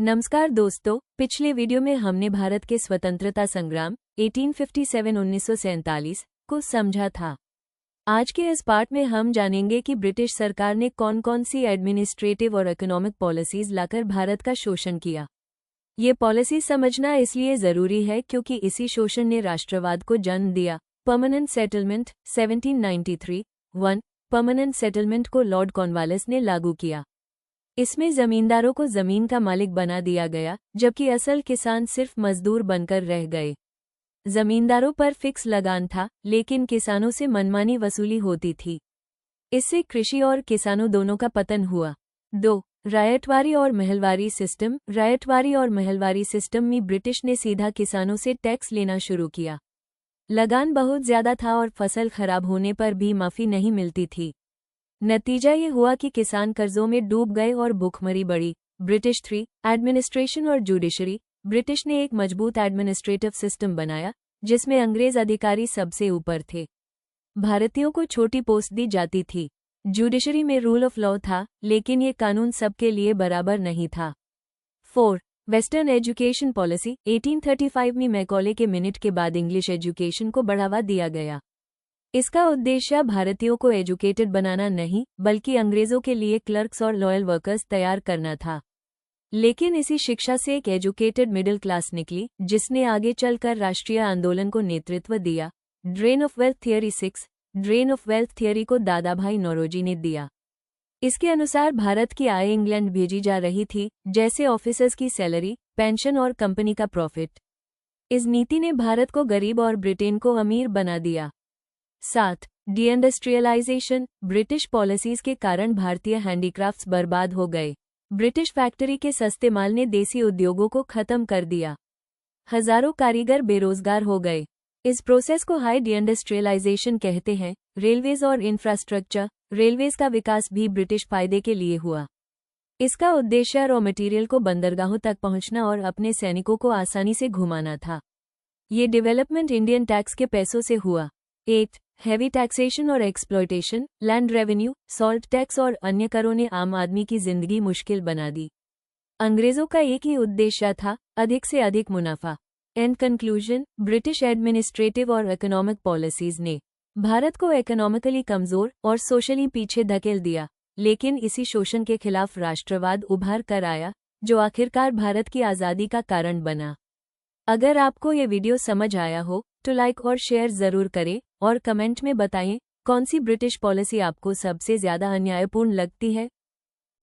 नमस्कार दोस्तों, पिछले वीडियो में हमने भारत के स्वतंत्रता संग्राम 1857-1947 को समझा था। आज के इस पार्ट में हम जानेंगे कि ब्रिटिश सरकार ने कौन कौन सी एडमिनिस्ट्रेटिव और इकोनॉमिक पॉलिसीज लाकर भारत का शोषण किया। ये पॉलिसी समझना इसलिए जरूरी है क्योंकि इसी शोषण ने राष्ट्रवाद को जन्म दिया। परमानेंट सेटलमेंट 1793 1 परमानेंट सेटलमेंट को लॉर्ड कॉर्नवालिस ने लागू किया। इसमें जमींदारों को जमीन का मालिक बना दिया गया, जबकि असल किसान सिर्फ मजदूर बनकर रह गए। जमींदारों पर फिक्स लगान था, लेकिन किसानों से मनमानी वसूली होती थी। इससे कृषि और किसानों दोनों का पतन हुआ। 2 रायतवारी और महलवारी सिस्टम। रायतवारी और महलवारी सिस्टम में ब्रिटिश ने सीधा किसानों से टैक्स लेना शुरू किया। लगान बहुत ज्यादा था और फसल खराब होने पर भी माफी नहीं मिलती थी। नतीजा ये हुआ कि किसान कर्जों में डूब गए और भूखमरी बढ़ी। ब्रिटिश 3 एडमिनिस्ट्रेशन और जुडिशरी। ब्रिटिश ने एक मजबूत एडमिनिस्ट्रेटिव सिस्टम बनाया, जिसमें अंग्रेज अधिकारी सबसे ऊपर थे। भारतीयों को छोटी पोस्ट दी जाती थी। जुडिशरी में रूल ऑफ लॉ था, लेकिन ये कानून सबके लिए बराबर नहीं था। 4 वेस्टर्न एजुकेशन पॉलिसी। 1835 में मैकॉले के मिनट के बाद इंग्लिश एजुकेशन को बढ़ावा दिया गया। इसका उद्देश्य भारतीयों को एजुकेटेड बनाना नहीं, बल्कि अंग्रेजों के लिए क्लर्क्स और लॉयल वर्कर्स तैयार करना था। लेकिन इसी शिक्षा से एक एजुकेटेड मिडिल क्लास निकली, जिसने आगे चलकर राष्ट्रीय आंदोलन को नेतृत्व दिया। Drain of wealth theory 6 drain of wealth theory को दादाभाई नौरोजी ने दिया। इसके अनुसार भारत की आय इंग्लैंड भेजी जा रही थी, जैसे ऑफिसर्स की सैलरी, पेंशन और कंपनी का प्रॉफिट। इस नीति ने भारत को गरीब और ब्रिटेन को अमीर बना दिया। 7 डीइंडस्ट्रियलाइजेशन। ब्रिटिश पॉलिसीज के कारण भारतीय हैंडीक्राफ्ट्स बर्बाद हो गए। ब्रिटिश फैक्ट्री के सस्ते माल ने देसी उद्योगों को खत्म कर दिया। हजारों कारीगर बेरोजगार हो गए। इस प्रोसेस को हाई डीइंडस्ट्रियलाइजेशन कहते हैं। रेलवेज और इंफ्रास्ट्रक्चर। रेलवेज का विकास भी ब्रिटिश फायदे के लिए हुआ। इसका उद्देश्य रॉ मटेरियल को बंदरगाहों तक पहुंचना और अपने सैनिकों को आसानी से घुमाना था। ये डेवलपमेंट इंडियन टैक्स के पैसों से हुआ। 8 हैवी टैक्सेशन और exploitation. Land revenue, salt tax और अन्य करों ने आम आदमी की जिंदगी मुश्किल बना दी। अंग्रेजों का एक ही उद्देश्य था, अधिक से अधिक मुनाफा। एंड कंक्लूजन, ब्रिटिश एडमिनिस्ट्रेटिव और इकोनॉमिक पॉलिसीज ने भारत को इकोनॉमिकली कमजोर और सोशली पीछे धकेल दिया, लेकिन इसी शोषण के खिलाफ राष्ट्रवाद उभार कर आया, जो आखिरकार भारत की आज़ादी का कारण बना। अगर आपको ये वीडियो समझ आया हो तो लाइक और शेयर जरूर करें और कमेंट में बताएं कौन सी ब्रिटिश पॉलिसी आपको सबसे ज्यादा अन्यायपूर्ण लगती है।